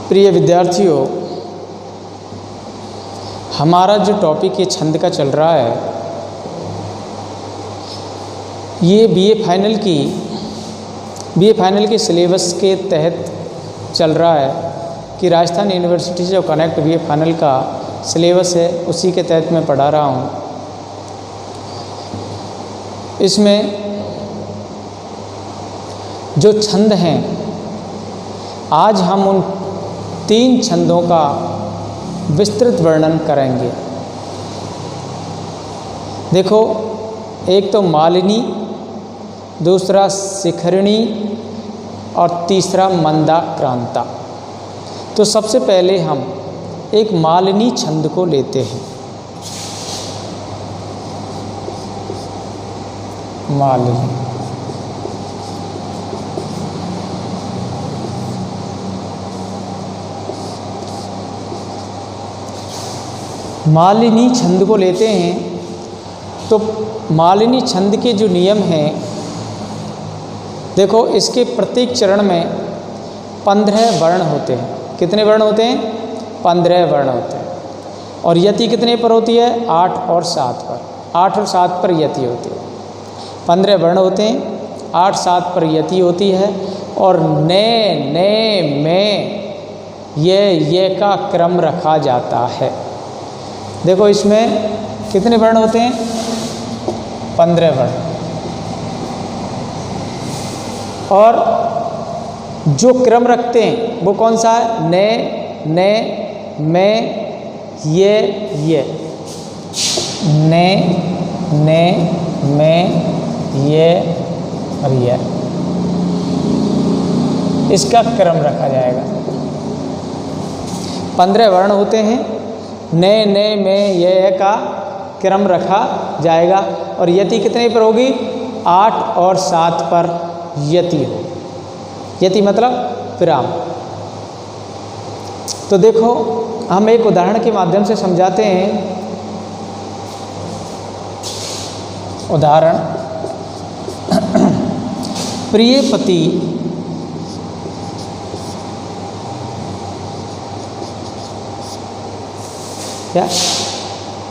प्रिय विद्यार्थियों, हमारा जो टॉपिक ये छंद का चल रहा है, ये बीए फाइनल के सिलेबस के तहत चल रहा है कि राजस्थान यूनिवर्सिटी से जो कनेक्ट बीए फाइनल का सिलेबस है उसी के तहत मैं पढ़ा रहा हूँ। इसमें जो छंद हैं, आज हम उन 3 छंदों का विस्तृत वर्णन करेंगे। देखो, एक तो मालिनी, दूसरा शिखरिणी और तीसरा मंदाक्रांता। तो सबसे पहले हम एक मालिनी छंद को लेते हैं। मालिनी, मालिनी छंद को लेते हैं। तो मालिनी छंद के जो नियम हैं, देखो, इसके प्रत्येक चरण में 15 वर्ण होते हैं। कितने वर्ण होते हैं? 15 वर्ण होते हैं। और यति कितने पर होती है? 8 और 7 पर। 8 और 7 पर यति होती है। 15 वर्ण होते हैं, 8 7 पर यति होती है। और ने में ये का क्रम रखा जाता है। देखो, इसमें कितने वर्ण होते हैं? 15 वर्ण। और जो क्रम रखते हैं वो कौन सा है? ने में ये ने में ये और ये, इसका क्रम रखा जाएगा। 15 वर्ण होते हैं, ने में ये का क्रम रखा जाएगा। और यति कितने पर होगी? 8 और 7 पर यति हो। यति मतलब विराम। तो देखो, हम एक उदाहरण के माध्यम से समझाते हैं। उदाहरण, प्रिय पति क्या?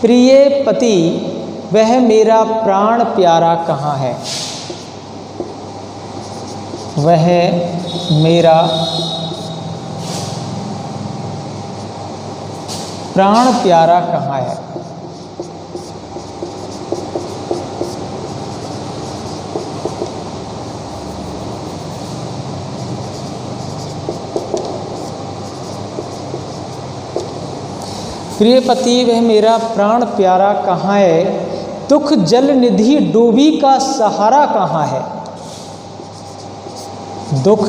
प्रिय पति वह मेरा प्राण प्यारा कहाँ है? वह मेरा प्राण प्यारा कहाँ है? प्रिय पति वह मेरा प्राण प्यारा कहाँ है? दुख जल निधि डूबी का सहारा कहाँ है? दुख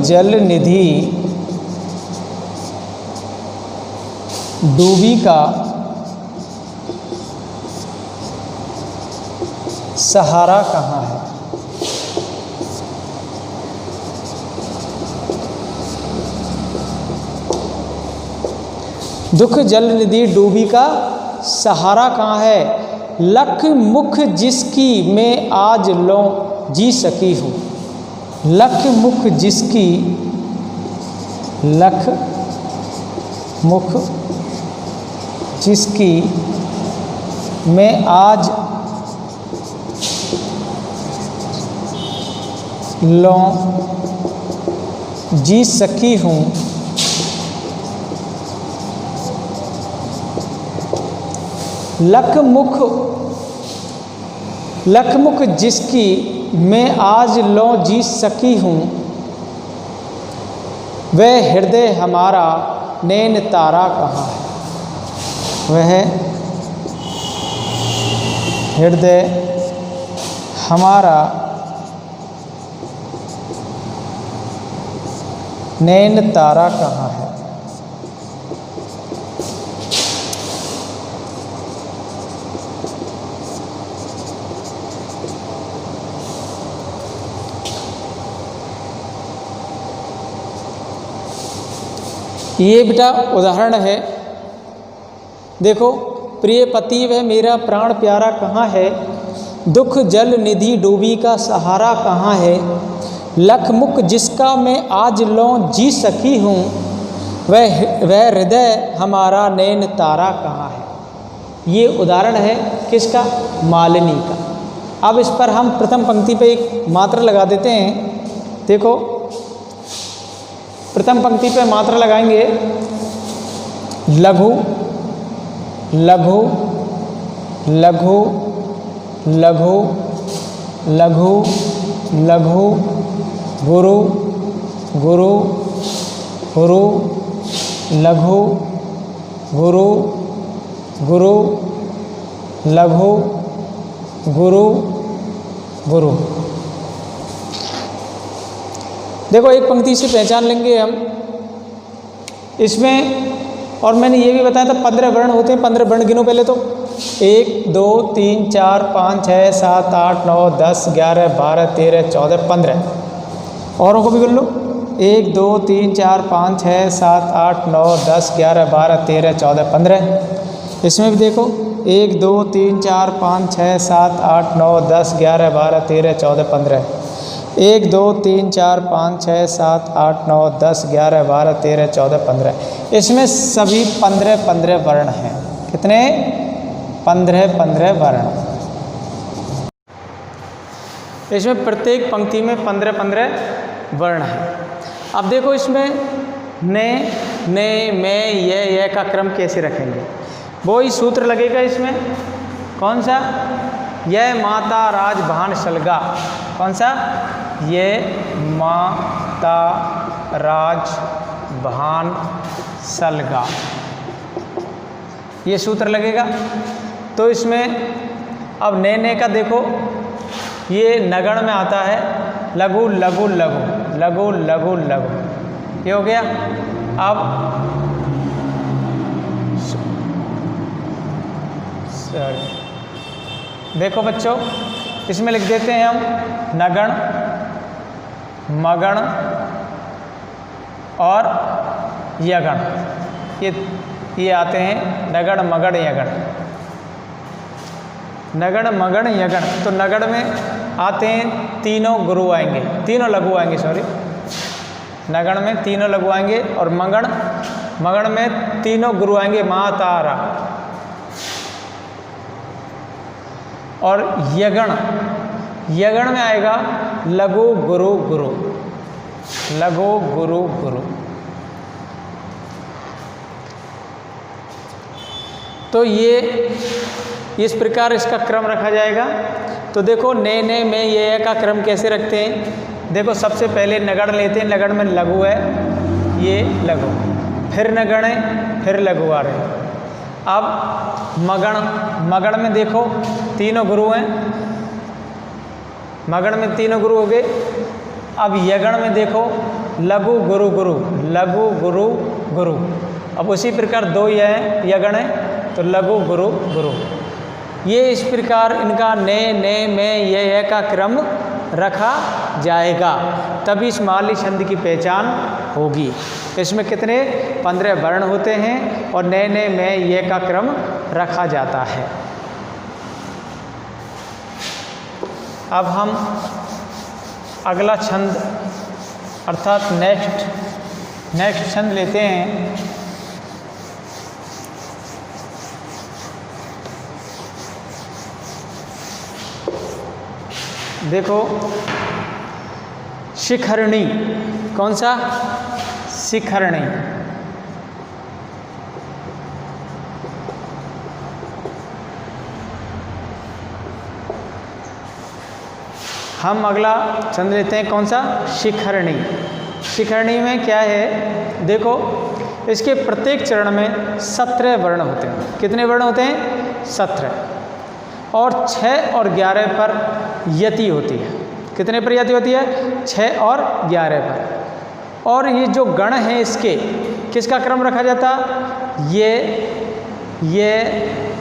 जल निधि डूबी का सहारा कहाँ है? दुख जल निधि डूबी का सहारा कहाँ है? लख मुख जिसकी मैं आज लो जी सकी हूँ। लख मुख जिसकी, लख मुख जिसकी मैं आज लो जी सकी हूँ। लख मुख जिसकी मैं आज लो जी सकी हूँ। वह हृदय हमारा नैन तारा कहाँ है? वह हृदय हमारा नैन तारा कहाँ है? ये बेटा उदाहरण है। देखो, प्रिय पति वह मेरा प्राण प्यारा कहाँ है? दुख जल निधि डूबी का सहारा कहाँ है, लखमुख जिसका मैं आज लौं जी सकी हूँ, वह हृदय हमारा नैन तारा कहाँ है। ये उदाहरण है किसका, मालिनी का। अब इस पर हम प्रथम पंक्ति पे एक मात्रा लगा देते हैं। देखो प्रथम पंक्ति पे मात्रा लगाएंगे, लघु लघु लघु लघु लघु लघु गुरु गुरु गुरु लघु गुरु गुरु लघु गुरु गुरु। देखो एक पंक्ति से पहचान लेंगे हम इसमें। और मैंने ये भी बताया था 15 वर्ण होते हैं। 15 वर्ण गिनो पहले तो, 1 2 3 4 5 6 7 8 9 10 11 12 13 14 15। औरों को भी गिन लो, 1 2 3 4 5 6 7 8 9 10 11 12 13 14 15। इसमें भी देखो 1 2 3 4 5 6 7 8 9 10 11 12 13 14 15। 1 2 3 4 5 6 7 8 9 10 11 12 13 14 15। इसमें सभी 15 वर्ण हैं। कितने, 15 वर्ण। इसमें प्रत्येक पंक्ति में 15 वर्ण है। अब देखो इसमें ने में ये का क्रम कैसे रखेंगे, वो ही सूत्र लगेगा इसमें। कौन सा, ये माता राज भान सलगा। कौन सा, ये माता राज भान सलगा, ये सूत्र लगेगा। तो इसमें अब ने का देखो, ये नगण में आता है, लघु लघु लघु लघु लघु लघु, ये हो गया। अब देखो बच्चों, इसमें लिख देते हैं हम नगण मगण और यगण। ये आते हैं नगण मगण यगण। नगण मगण यगण, तो नगण में आते हैं तीनों गुरु आएंगे, तीनों लघु आएंगे, सॉरी। नगण में तीनों लघु आएंगे और मगण में तीनों गुरु आएंगे, मा तारा। और यगण में आएगा लघु गुरु गुरु, लघु गुरु गुरु। तो ये इस प्रकार इसका क्रम रखा जाएगा। तो देखो ने में ये का क्रम कैसे रखते हैं। देखो सबसे पहले नगण लेते हैं, नगण में लघु है, ये लघु, फिर नगण है, फिर लघु आ रहे हैं। अब मगण में देखो तीनों गुरु हैं, मगण में तीनों गुरु हो गए। अब यगण में देखो लघु गुरु गुरु, लघु गुरु गुरु। अब उसी प्रकार दो यगण है, तो लघु गुरु गुरु। ये इस प्रकार इनका ने में ये का क्रम रखा जाएगा, तभी इस मालवी छंद की पहचान होगी। इसमें कितने 15 वर्ण होते हैं और ने में ये का क्रम रखा जाता है। अब हम अगला छंद अर्थात नेक्स्ट छंद लेते हैं। देखो शिखरणी, कौन सा, शिखरणी। हम अगला छंद लेते हैं, कौन सा, शिखरणी। शिखरणी में क्या है, देखो इसके प्रत्येक चरण में 17 वर्ण होते हैं। कितने वर्ण होते हैं, 17। और 6 और 11 पर यति होती है। कितने पर यति होती है, 6 और 11 पर। और ये जो गण हैं इसके किसका क्रम रखा जाता, ये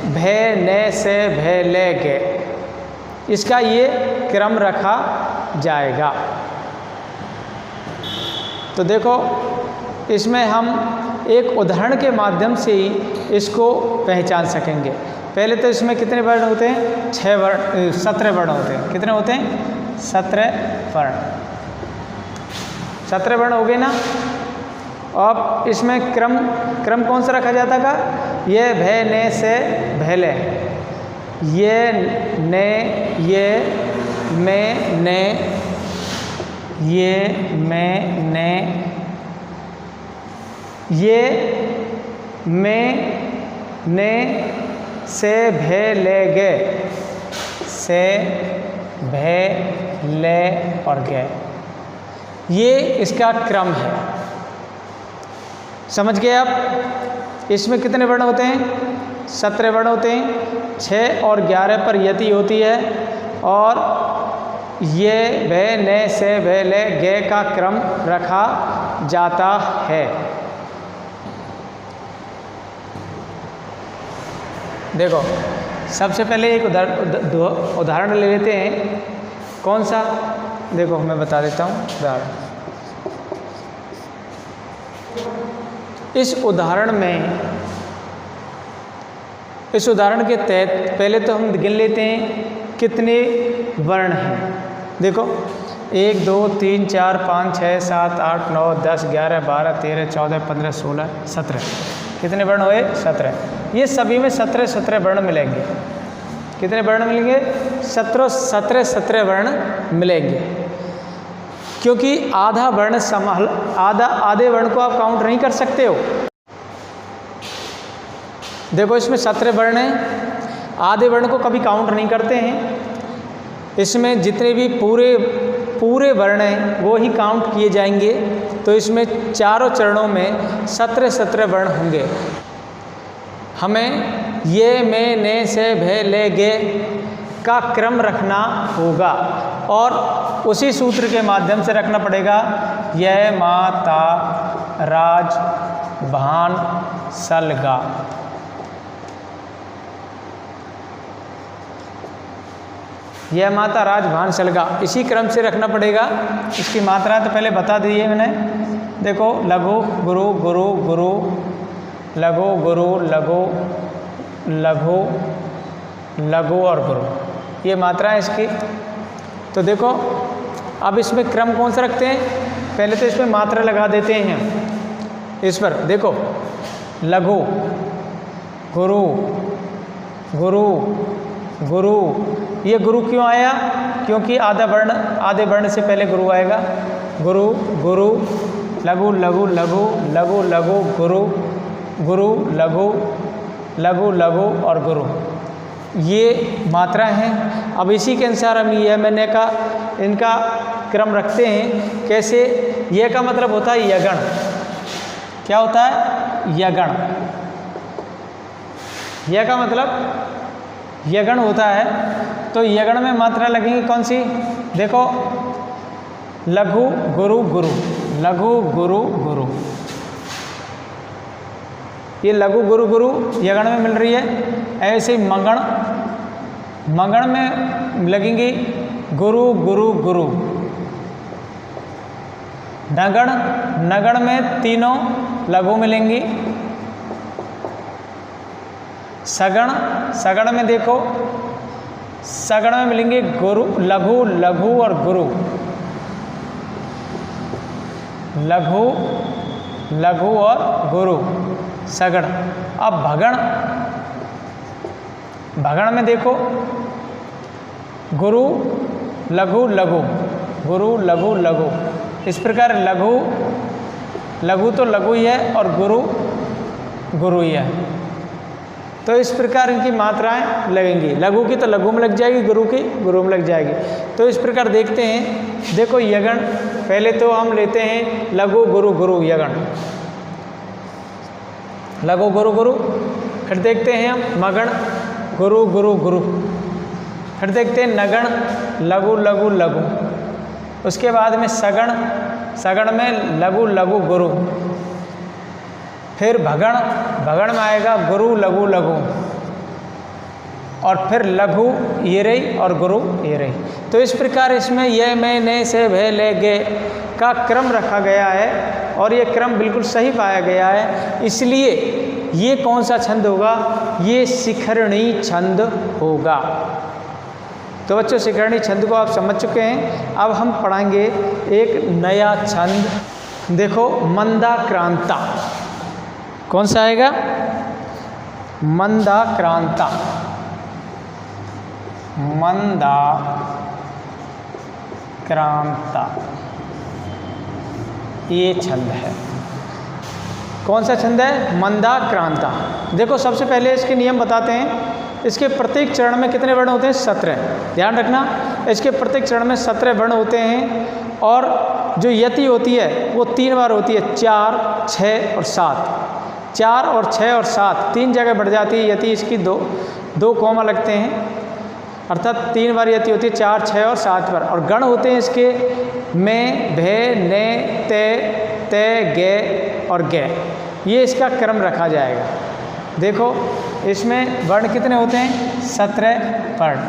भे ने से भे ले गे, इसका ये क्रम रखा जाएगा। तो देखो इसमें हम एक उदाहरण के माध्यम से ही इसको पहचान सकेंगे। पहले तो इसमें कितने वर्ण होते हैं? 17 वर्ण होते हैं। कितने होते हैं? 17 वर्ण। 17 वर्ण हो गए ना। अब इसमें क्रम कौन सा रखा जाता था? ये भे ने से भैले, ये ने, ये में ने, ये में ने, ये में ने से भे ले गे, से भे ले और गे, ये इसका क्रम है। समझ गए आप? इसमें कितने वर्ण होते हैं? 17 वर्ण होते हैं। 6 और 11 पर यति होती है और ये वे ने से वे ले गे का क्रम रखा जाता है। देखो, सबसे पहले एक उदाहरण ले लेते हैं। कौन सा? देखो मैं बता देता हूँ उदाहरण। इस उदाहरण के तहत पहले तो हम गिन लेते हैं कितने वर्ण हैं। देखो 1 2 3 4 5 6 7 8 9 10 11 12 13 14 15 16 17। कितने वर्ण हुए? 17। ये सभी में 17 वर्ण मिलेंगे। कितने वर्ण मिलेंगे? 17 वर्ण मिलेंगे, क्योंकि आधा वर्ण आधे वर्ण को आप काउंट नहीं कर सकते हो। देखो इसमें 17 वर्ण हैं, आधे वर्ण को कभी काउंट नहीं करते हैं। इसमें जितने भी पूरे वर्ण हैं वो ही काउंट किए जाएंगे। तो इसमें चारों चरणों में 17 वर्ण होंगे। हमें ये में ने से भे ले गे का क्रम रखना होगा और उसी सूत्र के माध्यम से रखना पड़ेगा। यह माता राज भान सलगा। यह माता राज भान सलगा, इसी क्रम से रखना पड़ेगा। इसकी मात्रा तो पहले बता दी है मैंने। देखो लघु गुरु गुरु गुरु, लघु गुरु लघु लघु लघु और गुरु, ये मात्रा है इसकी। तो देखो अब इसमें क्रम कौन सा रखते हैं? पहले तो इसमें मात्रा लगा देते हैं। इस पर देखो लघु गुरु गुरु गुरु, ये गुरु क्यों आया? क्योंकि आधे वर्ण से पहले गुरु आएगा। गुरु गुरु लघु लघु लघु लघु लघु गुरु गुरु लघु लघु लघु और गुरु, ये मात्रा हैं। अब इसी के अनुसार हम ये मैंने का इनका क्रम रखते हैं। कैसे? ये का मतलब होता है यगण। क्या होता है? यगण। यह का मतलब यगण होता है। तो यगण में मात्रा लगेंगी कौन सी? देखो लघु गुरु गुरु, लघु गुरु गुरु, ये लघु गुरु गुरु यगण में मिल रही है। ऐसे मगण, मगण में लगेंगी गुरु गुरु गुरु। नगण, नगण में तीनों लघु मिलेंगी। सगण, सगण में देखो सगण में मिलेंगे गुरु लघु लघु और गुरु, लघु लघु और गुरु सगण। अब भगण, भगण में देखो गुरु लघु लघु गुरु लघु लघु। इस प्रकार लघु लघु तो लघु ही है और गुरु गुरु ही है। तो इस प्रकार इनकी मात्राएं लगेंगी। लघु की तो लघु में लग जाएगी, गुरु की गुरु में लग जाएगी। तो इस प्रकार देखते हैं। देखो यगण, पहले तो हम लेते हैं लघु गुरु गुरु यगण, लघु गुरु गुरु। फिर देखते हैं हम मगण गुरु गुरु गुरु। फिर देखते हैं नगण लघु लघु लघु। उसके बाद में सगण, सगण में लघु लघु गुरु। फिर भगण, भगण में आएगा गुरु लघु लघु। और फिर लघु ये रही और गुरु ये रही। तो इस प्रकार इसमें ये मैं ने से भे ले गे का क्रम रखा गया है और ये क्रम बिल्कुल सही पाया गया है। इसलिए ये कौन सा छंद होगा? ये शिखरणी छंद होगा। तो बच्चों शिखरणी छंद को आप समझ चुके हैं। अब हम पढ़ाएंगे एक नया छंद। देखो मंदाक्रांता। कौन सा आएगा? मंदाक्रांता। मंदाक्रांता ये छंद है। कौन सा छंद है? मंदाक्रांता। देखो सबसे पहले इसके नियम बताते हैं। इसके प्रत्येक चरण में कितने वर्ण होते हैं? 17। ध्यान रखना, इसके प्रत्येक चरण में 17 वर्ण होते हैं और जो यति होती है वो 3 बार होती है, 4, 6 और 7। 4 और 6 और 7 3 जगह बढ़ जाती है यति। इसकी दो कॉमा लगते हैं, अर्थात 3 बार यति होती है, 4, 6 और 7 पर। और गण होते हैं इसके में, भे, ने, ते, ते, गे और गे। ये इसका क्रम रखा जाएगा। देखो इसमें वर्ण कितने होते हैं? 17 वर्ण।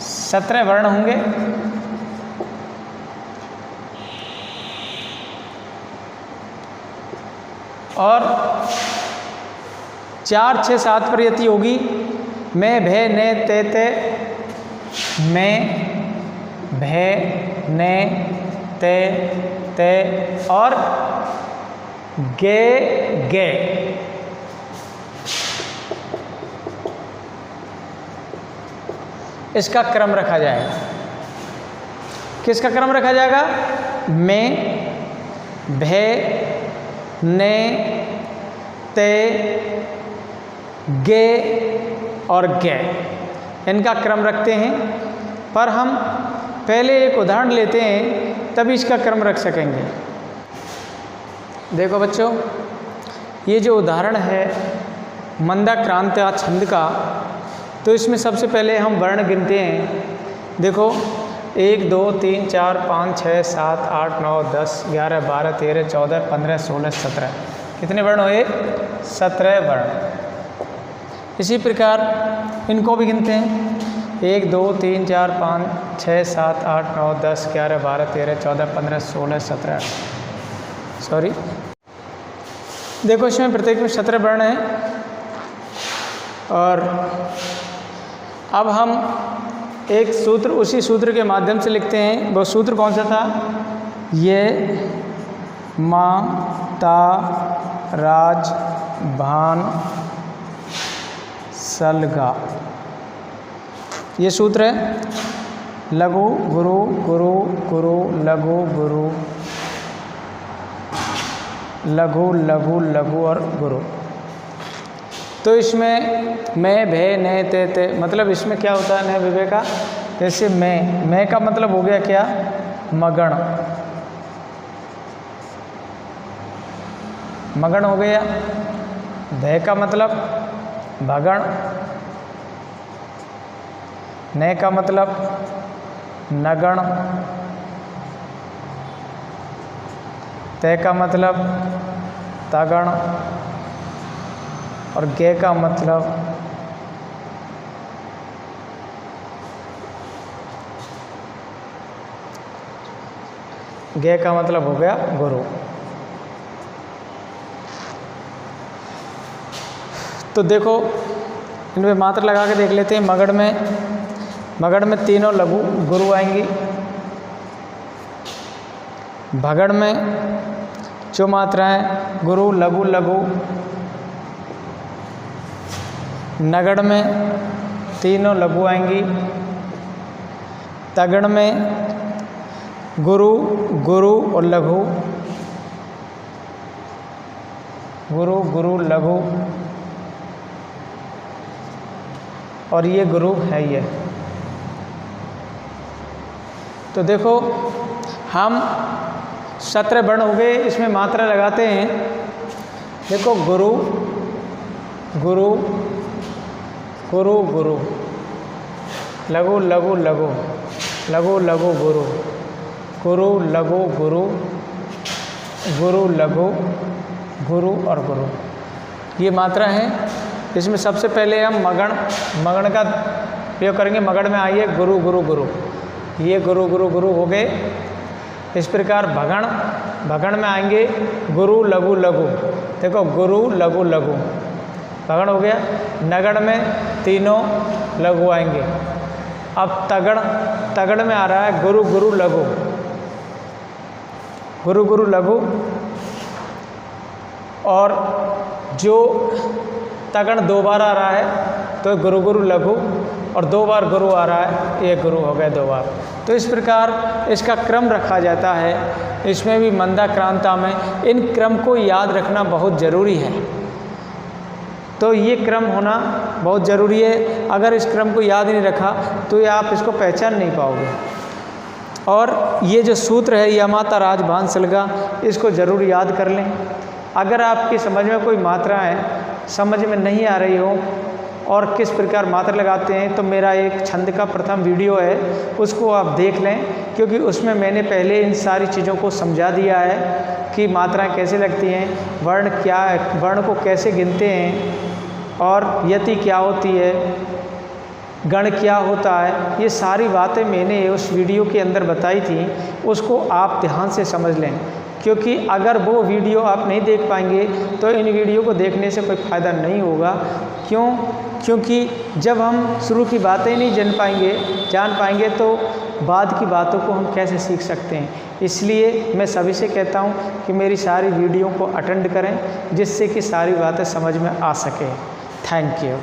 17 वर्ण होंगे। और 4, 6, 7 पर यति होगी। मैं, भे, ने, ते, में, भे, ने, ते और गे, गे। इसका क्रम रखा जाएगा। किसका क्रम रखा जाएगा? में, भे, ने, ते, गे और गे। इनका क्रम रखते हैं। पर हम पहले एक उदाहरण लेते हैं तभी इसका क्रम रख सकेंगे। देखो बच्चों, ये जो उदाहरण है मंदाक्रांता छंद का, तो इसमें सबसे पहले हम वर्ण गिनते हैं। देखो 1, 2, 3, 4, 5, 6, 7, 8, 9, 10, 11, 12, 13, 14, 15, 16, 17। कितने वर्ण हुए? 17 वर्ण। इसी प्रकार इनको भी गिनते हैं। 1, 2, 3, 4, 5, 6, 7, 8, 9, 10, 11, 12, 13, 14, 15, 16, 17। सॉरी, देखो इसमें प्रत्येक में 17 वर्ण हैं। और अब हम एक सूत्र, उसी सूत्र के माध्यम से लिखते हैं। वो सूत्र कौन सा था? ये मा, ता, राज, भान, सलगा। ये सूत्र है। लघु गुरु, गुरु गुरु, लघु गुरु, लघु लघु लघु और गुरु। तो इसमें मैं, भे, ने, ते मतलब इसमें क्या होता है न विवेका? जैसे मैं का मतलब हो गया क्या? मगण। मगण हो गया। भे का मतलब भगण। ने का मतलब नगण। ते का मतलब तगण। और गे का मतलब हो गया गुरु। तो देखो इनमें मात्रा लगा के देख लेते हैं। मगड़ में तीनों लघु गुरु आएंगी। भगड़ में जो मात्राएं गुरु, लघु लघु। नगड़ में तीनों लघु आएंगी। तगड़ में गुरु, गुरु और लघु, गुरु गुरु लघु। और ये गुरु है ये। तो देखो हम 17 वर्ण हो गए। इसमें मात्रा लगाते हैं। देखो गुरु गुरु गुरु गुरु, लघु लघु लघु, लघु लघु गुरु, गुरु लघु गुरु, गुरु लघु गुरु और गुरु। ये मात्रा है। इसमें सबसे पहले हम मगण का प्रयोग करेंगे। मगण में आइए गुरु गुरु गुरु। ये गुरु गुरु गुरु हो गए। इस प्रकार भगण भगण में आएंगे गुरु लघु लघु, देखो गुरु लघु लघु भगण हो गया। नगण में तीनों लघु आएंगे। अब तगड़ में आ रहा है गुरु गुरु लघु, गुरु गुरु लघु। और जो तगड़ 2 बार आ रहा है तो गुरु गुरु लघु, और 2 बार गुरु आ रहा है, ये गुरु हो गए 2 बार। तो इस प्रकार इसका क्रम रखा जाता है। इसमें भी मंदा क्रांता में इन क्रम को याद रखना बहुत ज़रूरी है। तो ये क्रम होना बहुत ज़रूरी है। अगर इस क्रम को याद नहीं रखा तो ये आप इसको पहचान नहीं पाओगे। और ये जो सूत्र है यमाता राजभान सलगा, इसको ज़रूर याद कर लें। अगर आपकी समझ में कोई मात्राएँ समझ में नहीं आ रही हो और किस प्रकार मात्रा लगाते हैं, तो मेरा एक छंद का प्रथम वीडियो है, उसको आप देख लें, क्योंकि उसमें मैंने पहले इन सारी चीज़ों को समझा दिया है कि मात्राएं कैसे लगती हैं, वर्ण क्या है, वर्ण को कैसे गिनते हैं, और यति क्या होती है, गण क्या होता है। ये सारी बातें मैंने उस वीडियो के अंदर बताई थी, उसको आप ध्यान से समझ लें, क्योंकि अगर वो वीडियो आप नहीं देख पाएंगे तो इन वीडियो को देखने से कोई फ़ायदा नहीं होगा। क्यों? क्योंकि जब हम शुरू की बातें नहीं जान पाएंगे तो बाद की बातों को हम कैसे सीख सकते हैं। इसलिए मैं सभी से कहता हूँ कि मेरी सारी वीडियो को अटेंड करें, जिससे कि सारी बातें समझ में आ सके। Thank you.